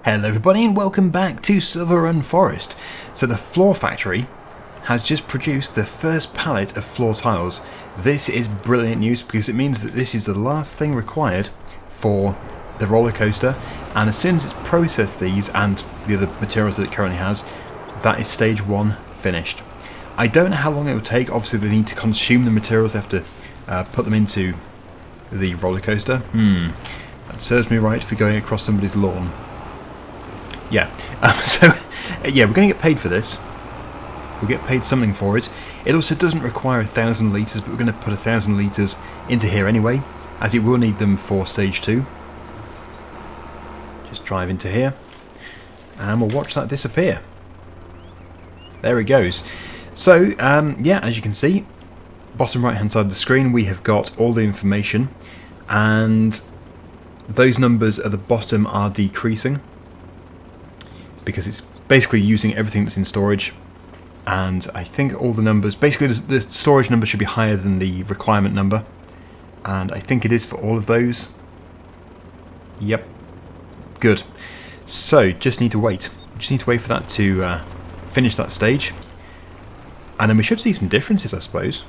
Hello everybody and welcome back to Silverrun Forest. So the floor factory has just produced the first pallet of floor tiles. This is brilliant news because it means that this is the last thing required for the roller coaster, and as soon as it's processed these and the other materials that it currently has, that is stage 1 finished. I don't know how long it will take. Obviously they need to consume the materials, they have to put them into the roller coaster. That serves me right for going across somebody's lawn. Yeah, we're going to get paid for this. We'll get paid something for it. It also doesn't require 1,000 litres, but we're going to put 1,000 litres into here anyway, as it will need them for stage 2. Just drive into here, and we'll watch that disappear. There it goes. So, yeah, as you can see, bottom right hand side of the screen, we have got all the information, and those numbers at the bottom are decreasing, because it's basically using everything that's in storage. And I think all the numbers, basically the storage number should be higher than the requirement number, and I think it is for all of those. Yep, good. So just need to wait. Just need to wait for that to finish that stage, and then we should see some differences, I suppose.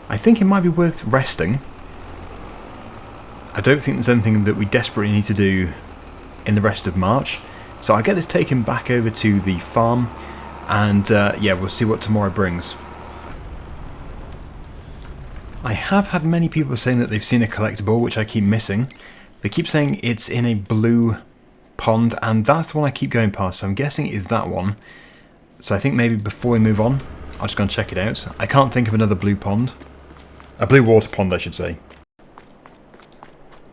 I think it might be worth resting. I don't think there's anything that we desperately need to do in the rest of March, so I'll get this taken back over to the farm, and yeah, we'll see what tomorrow brings. I have had many people saying that they've seen a collectible, which I keep missing. They keep saying it's in a blue pond, and that's the one I keep going past, so I'm guessing it is that one. So I think maybe before we move on, I'll just go and check it out. I can't think of another blue pond. A blue water pond, I should say.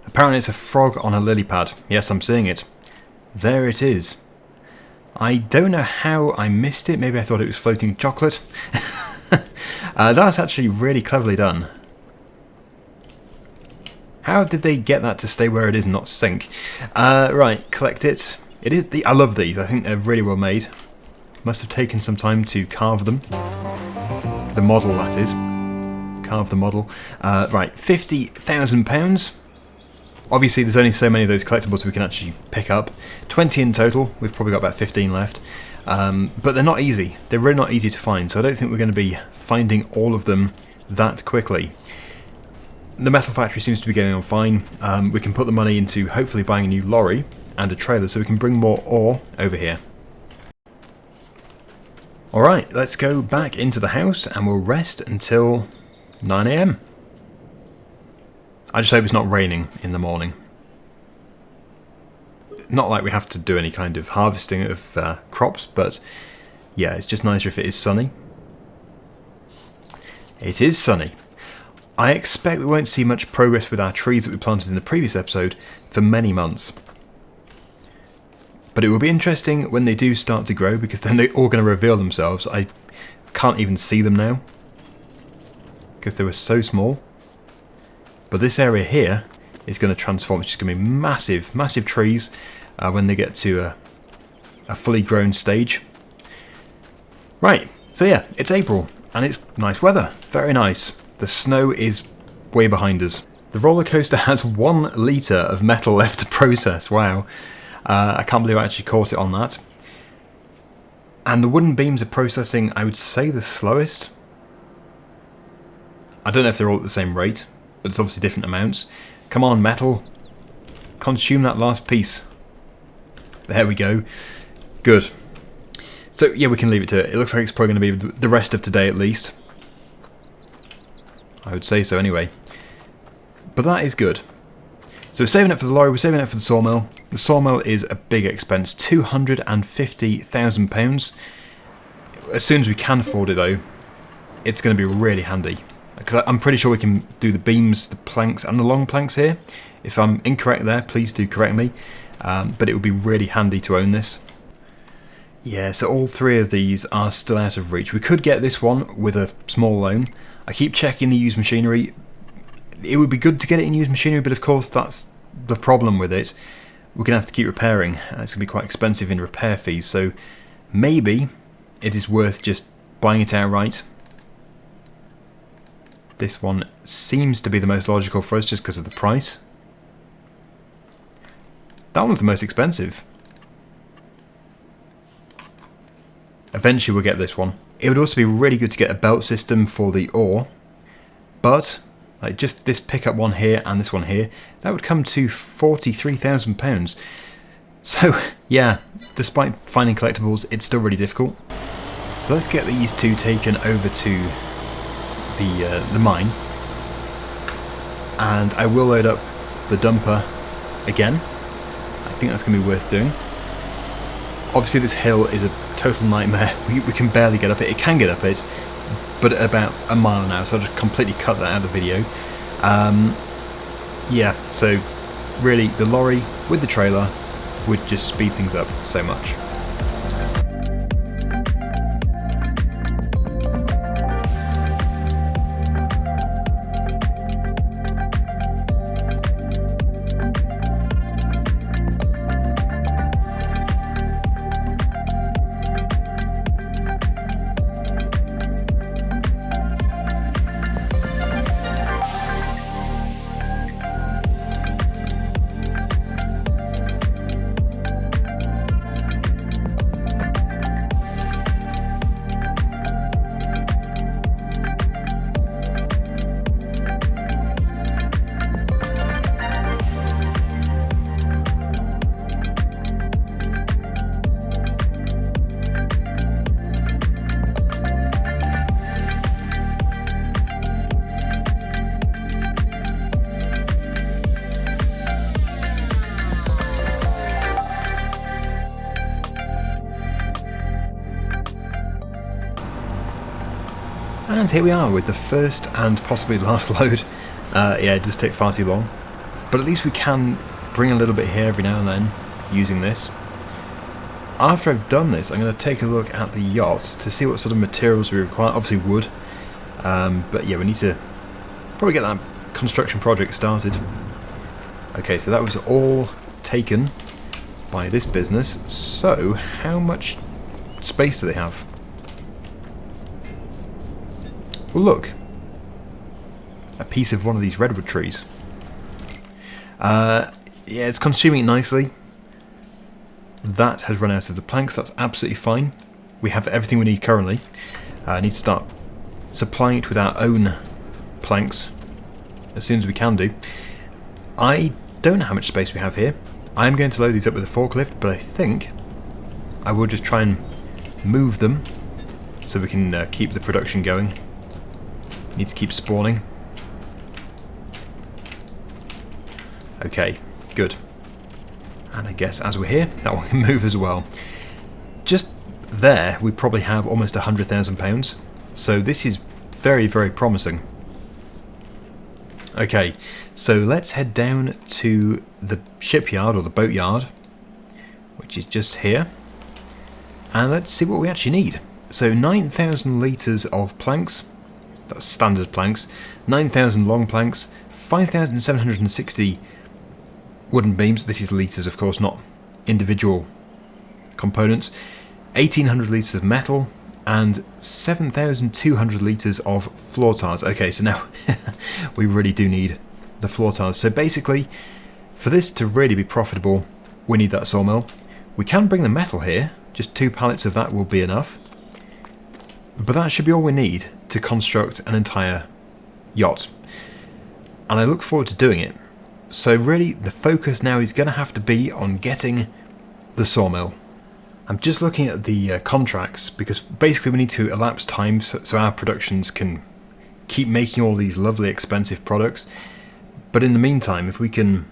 Apparently it's a frog on a lily pad. Yes, I'm seeing it. There it is. I don't know how I missed it. Maybe I thought it was floating chocolate. That's actually really cleverly done. How did they get that to stay where it is and not sink? Right, collect it. I love these. I think they're really well made. Must have taken some time to carve them. The model, that is. Carve the model. Right, £50,000. Obviously there's only so many of those collectibles we can actually pick up. 20 in total. We've probably got about 15 left. But they're not easy. They're really not easy to find, so I don't think we're going to be finding all of them that quickly. The metal factory seems to be getting on fine. We can put the money into hopefully buying a new lorry and a trailer so we can bring more ore over here. Alright, let's go back into the house and we'll rest until 9 AM. I just hope it's not raining in the morning. Not like we have to do any kind of harvesting of crops, but yeah, it's just nicer if it is sunny. It is sunny. I expect we won't see much progress with our trees that we planted in the previous episode for many months. But it will be interesting when they do start to grow, because then they're all going to reveal themselves. I can't even see them now, because they were so small. But this area here is going to transform. It's just going to be massive, massive trees when they get to a fully grown stage. Right, so yeah, it's April and it's nice weather. Very nice. The snow is way behind us. The roller coaster has 1 litre of metal left to process. Wow. I can't believe I actually caught it on that. And the wooden beams are processing, I would say, the slowest. I don't know if they're all at the same rate, but it's obviously different amounts. Come on, metal. Consume that last piece. There we go. Good. So, yeah, we can leave it to it. It looks like it's probably going to be the rest of today at least. I would say so anyway. But that is good. So we're saving it for the lorry, we're saving it for the sawmill. The sawmill is a big expense. £250,000. As soon as we can afford it though, it's going to be really handy. Because I'm pretty sure we can do the beams, the planks, and the long planks here. If I'm incorrect there, please do correct me. But it would be really handy to own this. Yeah, so all 3 of these are still out of reach. We could get this one with a small loan. I keep checking the used machinery. It would be good to get it in used machinery, but of course that's the problem with it. We're going to have to keep repairing. It's going to be quite expensive in repair fees, so maybe it is worth just buying it outright. This one seems to be the most logical for us just because of the price. That one's the most expensive. Eventually we'll get this one. It would also be really good to get a belt system for the ore, but like just this pickup one here and this one here, that would come to £43,000. So yeah, despite finding collectibles, it's still really difficult. So let's get these two taken over to the mine, and I will load up the dumper again. I think that's going to be worth doing. Obviously this hill is a total nightmare. We can barely get up it. It can get up it, but at about a mile an hour, so I'll just completely cut that out of the video. Yeah, so really the lorry with the trailer would just speed things up so much. And here we are with the first and possibly last load. Yeah, it does take far too long, but at least we can bring a little bit here every now and then using this. After I've done this, I'm going to take a look at the yacht to see what sort of materials we require. Obviously wood, but yeah, we need to probably get that construction project started. Okay, so that was all taken by this business. So how much space do they have? Well, look, a piece of one of these redwood trees. Yeah, it's consuming it nicely. That has run out of the planks. That's absolutely fine. We have everything we need currently. I need to start supplying it with our own planks as soon as we can do. I don't know how much space we have here. I'm going to load these up with a forklift, but I think I will just try and move them so we can keep the production going. Need to keep spawning. Okay, good. And I guess as we're here, that one can move as well. Just there, we probably have almost £100,000. So this is very, very promising. Okay, so let's head down to the shipyard or the boatyard, which is just here. And let's see what we actually need. So 9,000 litres of planks. That's standard planks, 9,000 long planks, 5,760 wooden beams. This is litres, of course, not individual components. 1,800 litres of metal and 7,200 litres of floor tiles. Okay, so now we really do need the floor tiles. So basically, for this to really be profitable, we need that sawmill. We can bring the metal here. Just 2 pallets of that will be enough. But that should be all we need to construct an entire yacht. And I look forward to doing it. So really, the focus now is going to have to be on getting the sawmill. I'm just looking at the contracts, because basically we need to elapse time so our productions can keep making all these lovely expensive products. But in the meantime, if we can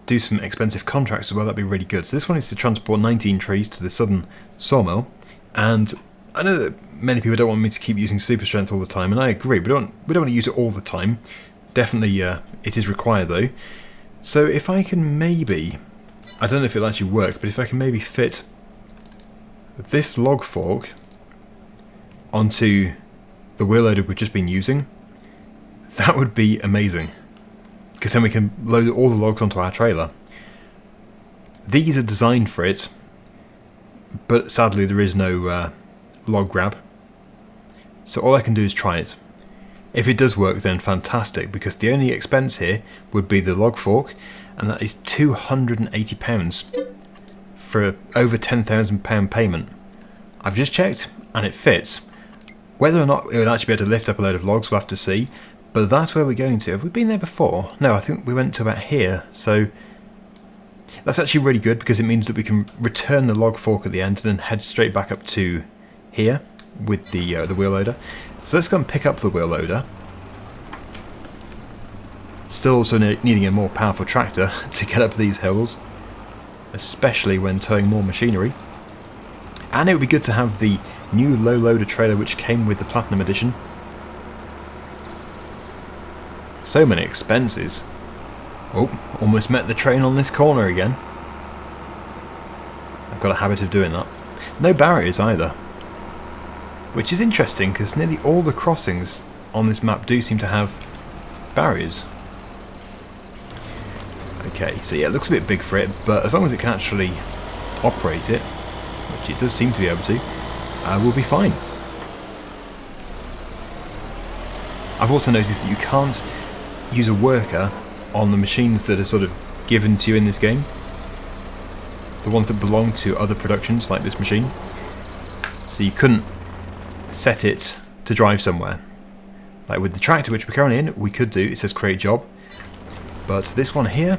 do some expensive contracts as well, that'd be really good. So this one is to transport 19 trees to the southern sawmill, and I know that many people don't want me to keep using super strength all the time, and I agree. We don't want to use it all the time. Definitely, it is required though. So if I can maybe, I don't know if it'll actually work, but if I can maybe fit this log fork onto the wheel loader we've just been using, that would be amazing. Because then we can load all the logs onto our trailer. These are designed for it, but sadly there is no log grab. So all I can do is try it. If it does work, then fantastic, because the only expense here would be the log fork, and that is £280 for over £10,000 payment. I've just checked, and it fits. Whether or not it would actually be able to lift up a load of logs, we'll have to see, but that's where we're going to. Have we been there before? No, I think we went to about here, so that's actually really good, because it means that we can return the log fork at the end and then head straight back up to here with the wheel loader. So let's go and pick up the wheel loader. Still also needing a more powerful tractor to get up these hills, especially when towing more machinery. And it would be good to have the new low loader trailer which came with the Platinum Edition. So many expenses. Oh, almost met the train on this corner again. I've got a habit of doing that. No barriers either, which is interesting because nearly all the crossings on this map do seem to have barriers. Okay, so yeah, it looks a bit big for it, but as long as it can actually operate it, which it does seem to be able to, we'll be fine. I've also noticed that you can't use a worker on the machines that are sort of given to you in this game. The ones that belong to other productions, like this machine. So you couldn't set it to drive somewhere. Like with the tractor which we're currently in, we could do, it says create job. But this one here,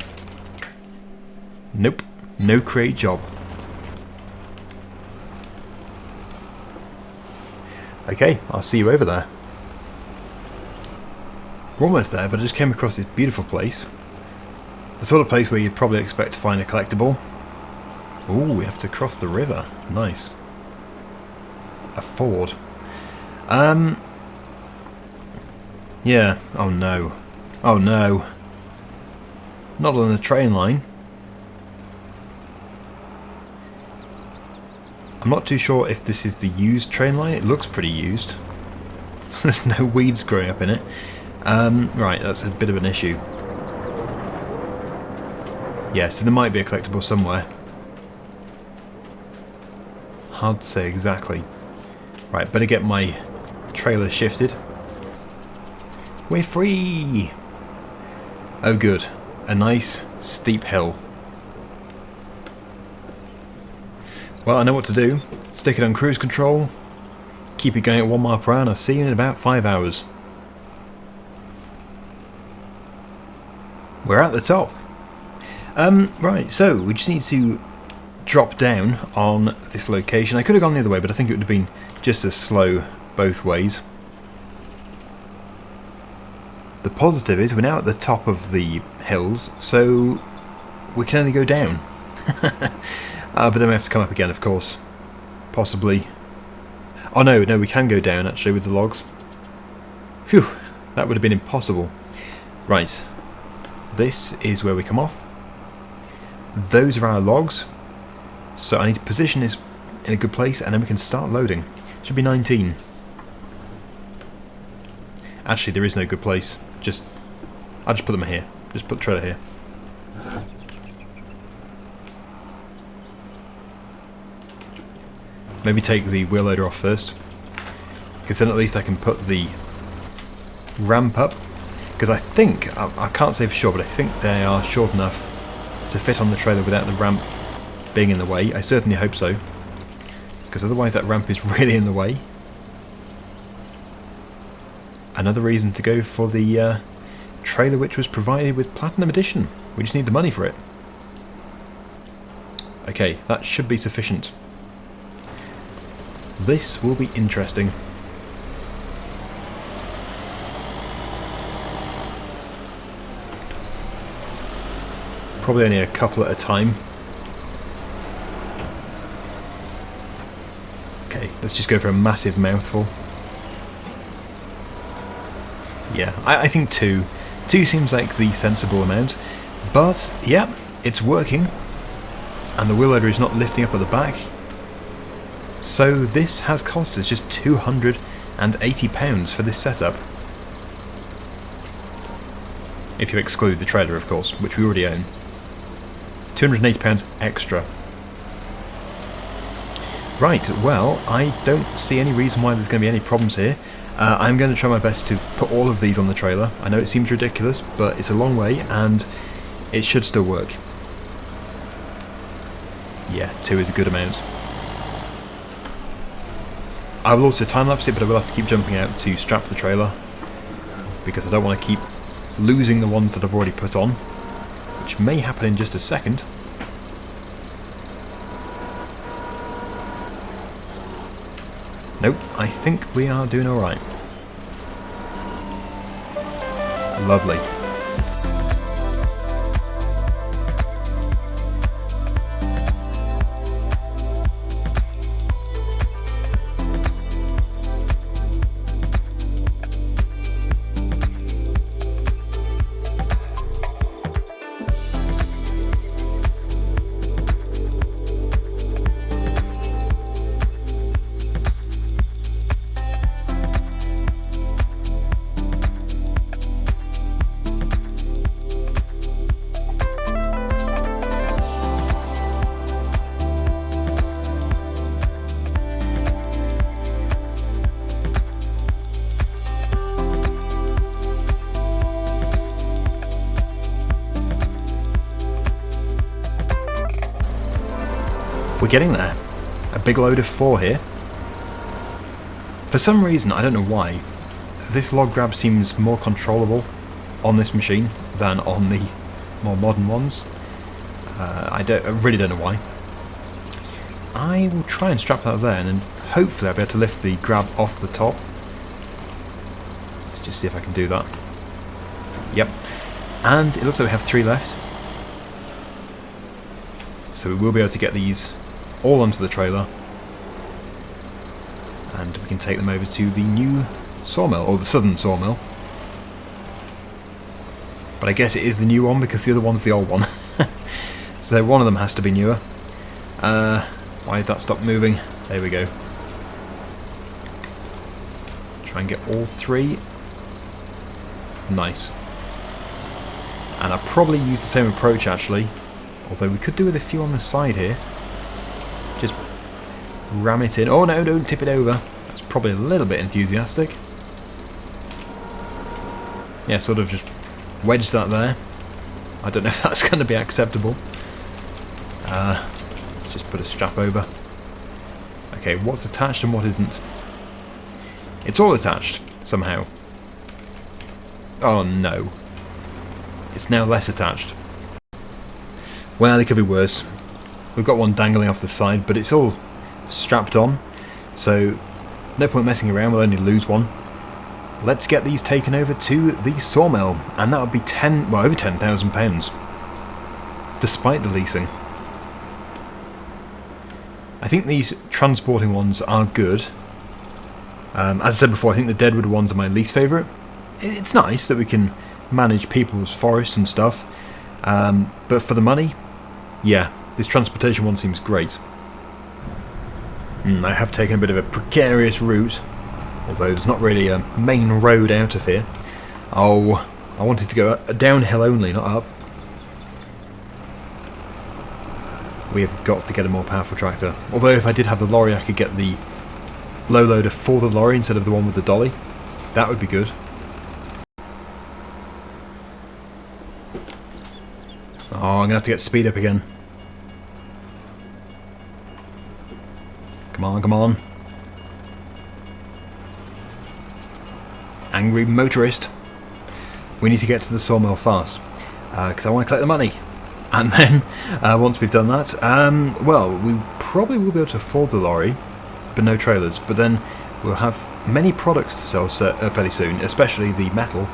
nope, no create job. Okay, I'll see you over there. We're almost there, but I just came across this beautiful place. The sort of place where you'd probably expect to find a collectible. Ooh, we have to cross the river. Nice. A ford. Yeah. Oh no. Oh no. Not on the train line. I'm not too sure if this is the used train line. It looks pretty used. There's no weeds growing up in it. Right, that's a bit of an issue. Yeah, so there might be a collectible somewhere. Hard to say exactly. Right, better get my trailer shifted. We're free! Oh good, a nice steep hill. Well, I know what to do. Stick it on cruise control, keep it going at 1 mile per hour, and I'll see you in about 5 hours. We're at the top. Right, so we just need to drop down on this location. I could have gone the other way, but I think it would have been just as slow both ways. The positive is we're now at the top of the hills, so we can only go down. But then we have to come up again, of course. Possibly. Oh no, we can go down actually with the logs. Phew, that would have been impossible. Right. This is where we come off. Those are our logs. So I need to position this in a good place and then we can start loading. Should be 19. Actually, there is no good place. I'll just put them here. Just put the trailer here. Maybe take the wheel loader off first, because then at least I can put the ramp up. Because I think, I can't say for sure, but I think they are short enough to fit on the trailer without the ramp being in the way. I certainly hope so, because otherwise that ramp is really in the way. Another reason to go for the trailer which was provided with Platinum Edition. We just need the money for it. Okay, that should be sufficient. This will be interesting. Probably only a couple at a time. Okay, let's just go for a massive mouthful. Yeah, I think 2. 2 seems like the sensible amount. But, yeah, it's working. And the wheel loader is not lifting up at the back. So this has cost us just £280 for this setup. If you exclude the trailer, of course, which we already own. £280 extra. Right, well, I don't see any reason why there's going to be any problems here. I'm going to try my best to put all of these on the trailer. I know it seems ridiculous, but it's a long way and it should still work. Yeah, 2 is a good amount. I will also time-lapse it, but I will have to keep jumping out to strap the trailer because I don't want to keep losing the ones that I've already put on, which may happen in just a second. Nope, I think we are doing alright. Lovely. We're getting there. A big load of 4 here. For some reason, I don't know why, this log grab seems more controllable on this machine than on the more modern ones. I really don't know why. I will try and strap that there and then hopefully I'll be able to lift the grab off the top. Let's just see if I can do that. Yep. And it looks like we have 3 left. So we will be able to get these all onto the trailer and we can take them over to the new sawmill, or the southern sawmill. But I guess it is the new one because the other one's the old one. So one of them has to be newer. Why has that stopped moving? There we go. Try and get all 3. Nice. And I'll probably use the same approach actually, although we could do with a few on the side here. Just ram it in. Oh no, don't tip it over. That's probably a little bit enthusiastic. Yeah, sort of just wedge that there. I don't know if that's going to be acceptable. Let's just put a strap over. Okay, what's attached and what isn't? It's all attached, somehow. Oh no. It's now less attached. Well, it could be worse. We've got one dangling off the side, but it's all strapped on, so no point messing around, we'll only lose one. Let's get these taken over to the sawmill, and that would be over £10,000, despite the leasing. I think these transporting ones are good. As I said before, I think the Deadwood ones are my least favourite. It's nice that we can manage people's forests and stuff, but for the money, yeah. This transportation one seems great. I have taken a bit of a precarious route, although there's not really a main road out of here. Oh, I wanted to go downhill only, not up. We have got to get a more powerful tractor. Although if I did have the lorry, I could get the low loader for the lorry instead of the one with the dolly. That would be good. Oh, I'm going to have to get speed up again. Come on, come on. Angry motorist. We need to get to the sawmill fast, because I want to collect the money. And then, once we've done that, well, we probably will be able to afford the lorry, but no trailers. But then we'll have many products to sell fairly soon, especially the metal,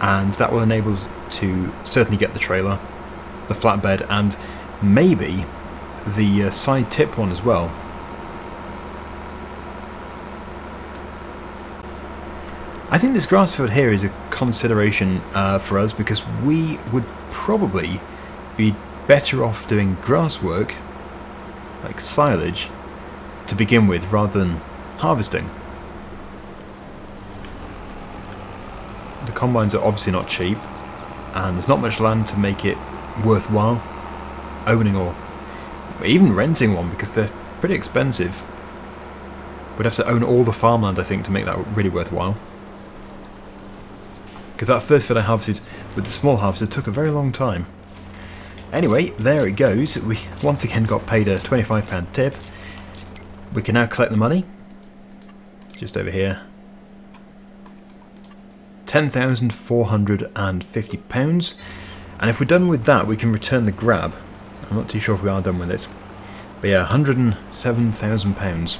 and that will enable us to certainly get the trailer, the flatbed, and maybe the side tip one as well. I think this grass field here is a consideration for us because we would probably be better off doing grass work, like silage, to begin with rather than harvesting. The combines are obviously not cheap and there's not much land to make it worthwhile owning or even renting one because they're pretty expensive. We'd have to own all the farmland, I think, to make that really worthwhile. Because that first field I harvested with the small harvester took a very long time. Anyway, there it goes. We once again got paid a £25 tip. We can now collect the money. Just over here. £10,450. And if we're done with that, we can return the grab. I'm not too sure if we are done with it. But yeah, £107,000.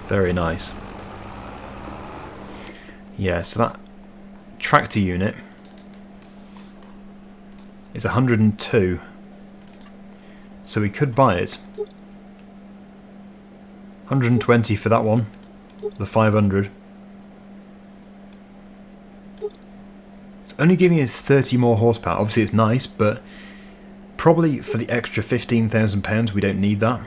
Very nice. Yeah, so that tractor unit is 102. So we could buy it. 120 for that one. The 500. It's only giving us 30 more horsepower. Obviously it's nice, but probably for the extra £15,000 we don't need that.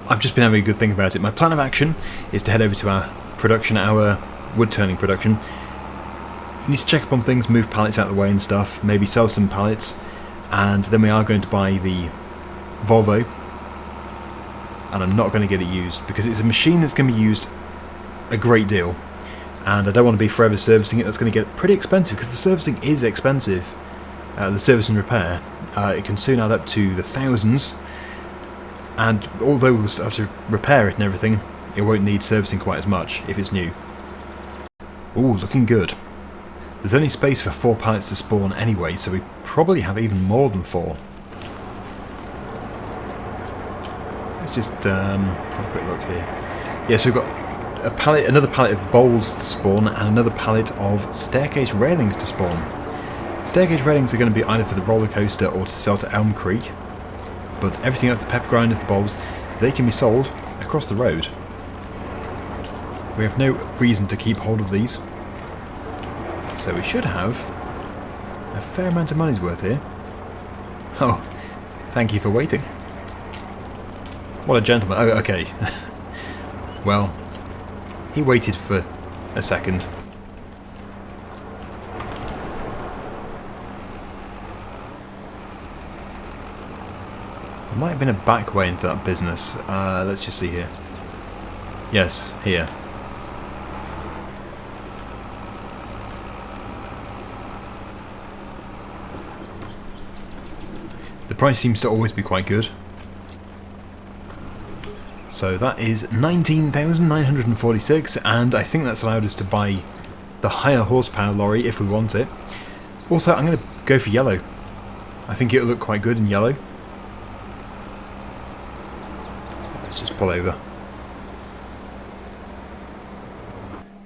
I've just been having a good think about it. My plan of action is to head over to our production, our wood turning production. We need to check up on things, move pallets out of the way and stuff, maybe sell some pallets, and then we are going to buy the Volvo, and I'm not going to get it used because it's a machine that's going to be used a great deal, and I don't want to be forever servicing it. That's going to get pretty expensive because the servicing is expensive. The service and repair, it can soon add up to the thousands, and although we'll have to repair it and everything, it won't need servicing quite as much if it's new. Ooh, looking good. There's only space for 4 pallets to spawn anyway, so we probably have even more than 4. Let's just have a quick look here. Yeah, so we've got a pallet, another pallet of bowls to spawn, and another pallet of staircase railings to spawn. Staircase railings are going to be either for the roller coaster or to sell to Elm Creek, but everything else, the pepper grinders, the bowls, they can be sold across the road. We have no reason to keep hold of these. So we should have a fair amount of money's worth here. Oh, thank you for waiting. What a gentleman. Oh, okay. Well, he waited for a second. There might have been a back way into that business. Let's just see here. Yes, here. The price seems to always be quite good. So that is 19,946, and I think that's allowed us to buy the higher horsepower lorry if we want it. Also, I'm going to go for yellow. I think it'll look quite good in yellow. Let's just pull over.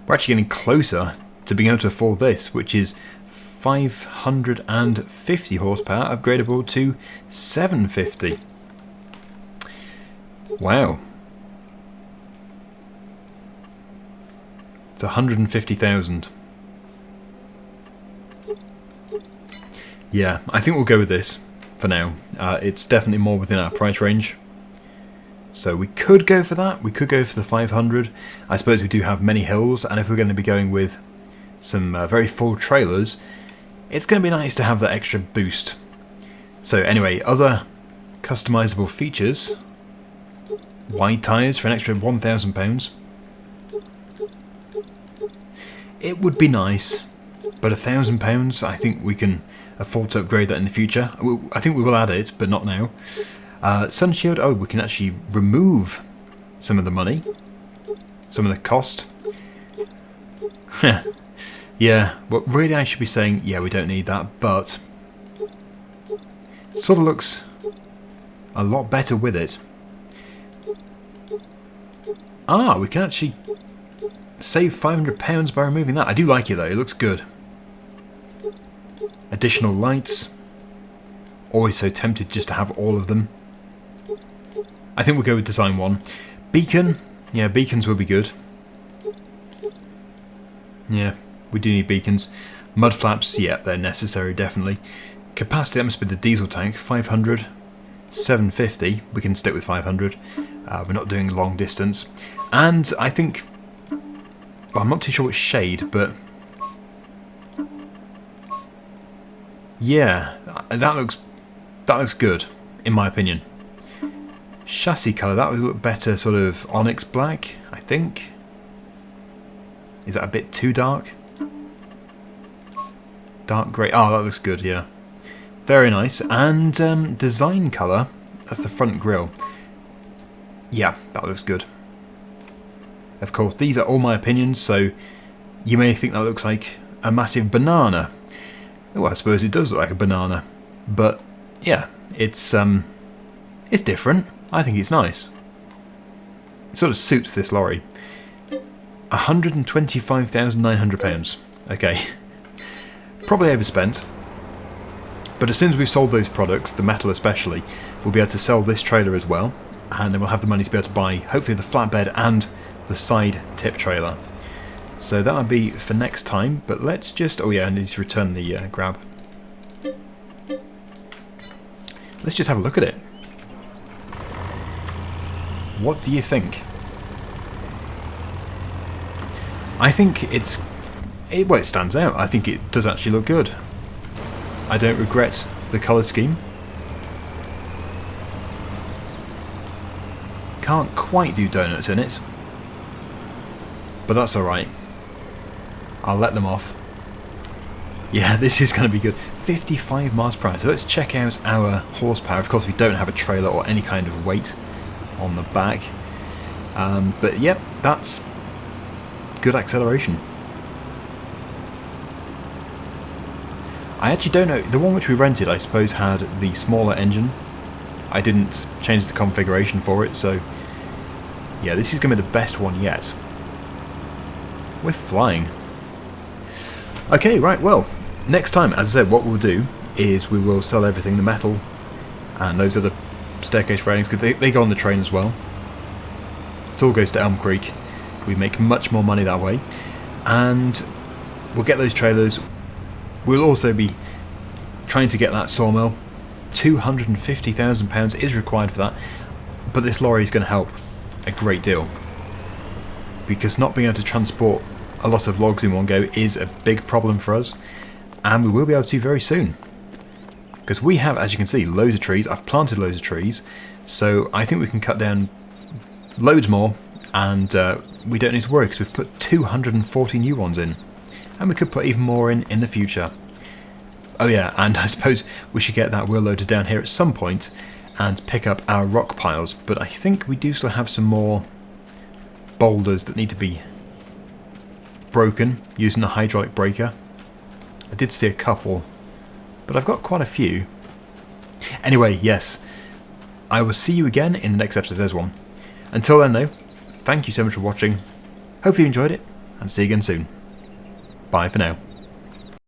We're actually getting closer to being able to afford this, which is 550 horsepower, upgradable to 750. Wow. It's 150,000. Yeah, I think we'll go with this for now. It's definitely more within our price range. So we could go for that. We could go for the 500. I suppose we do have many hills, and if we're going to be going with some very full trailers, it's going to be nice to have that extra boost. So anyway, other customizable features. Wide tyres for an extra £1,000. It would be nice, but £1,000, I think we can afford to upgrade that in the future. I think we will add it, but not now. Sun shield, oh, we can actually remove some of the money, some of the cost. Yeah, well, really I should be saying, yeah, we don't need that, but it sort of looks a lot better with it. Ah, we can actually save £500 by removing that. I do like it though, it looks good. Additional lights. Always so tempted just to have all of them. I think we'll go with design 1. Beacon. Yeah, beacons will be good. Yeah, we do need beacons. Mud flaps, yeah, they're necessary, definitely. Capacity, that must be the diesel tank. 500. 750. We can stick with 500. We're not doing long distance. And I think... well, I'm not too sure which shade, but... yeah, that looks good, in my opinion. chassis colour, that would look better sort of onyx black, I think. Is that a bit too dark? Dark grey. Oh, that looks good, yeah. Very nice. And design colour, that's the front grille. Yeah, that looks good. Of course, these are all my opinions, so you may think that looks like a massive banana. Well, I suppose it does look like a banana. But, yeah, it's different. I think it's nice. It sort of suits this lorry. £125,900. Okay. Probably overspent. But as soon as we've sold those products, the metal especially, we'll be able to sell this trailer as well. And then we'll have the money to be able to buy, hopefully, the flatbed and the side tip trailer. So that'll be for next time. But let's just... Oh yeah, I need to return the grab. Let's just have a look at it. What do you think? I think it stands out. I think it does actually look good. I don't regret the colour scheme. Can't quite do donuts in it, but that's alright. I'll let them off. Yeah, this is going to be good. 55 miles per hour. So let's check out our horsepower. Of course, we don't have a trailer or any kind of weight on the back. But yep, that's good acceleration. I actually don't know. The one which we rented, I suppose, had the smaller engine. I didn't change the configuration for it, so yeah, this is going to be the best one yet. We're flying. Okay, right, well, next time, as I said, what we'll do is we will sell everything, the metal and those other staircase railings, because they go on the train as well. It all goes to Elm Creek. We make much more money that way. And we'll get those trailers. We'll also be trying to get that sawmill. £250,000 is required for that. But this lorry is going to help a great deal. Because not being able to transport a lot of logs in one go is a big problem for us. And we will be able to very soon. Because we have, as you can see, loads of trees. I've planted loads of trees. So I think we can cut down loads more. And we don't need to worry because we've put 240 new ones in. And we could put even more in the future. Oh yeah, and I suppose we should get that wheel loader down here at some point and pick up our rock piles. But I think we do still have some more boulders that need to be broken using a hydraulic breaker. I did see a couple, but I've got quite a few. Anyway, yes, I will see you again in the next episode. There's one. Until then though, thank you so much for watching. Hopefully you enjoyed it, and see you again soon. Bye for now.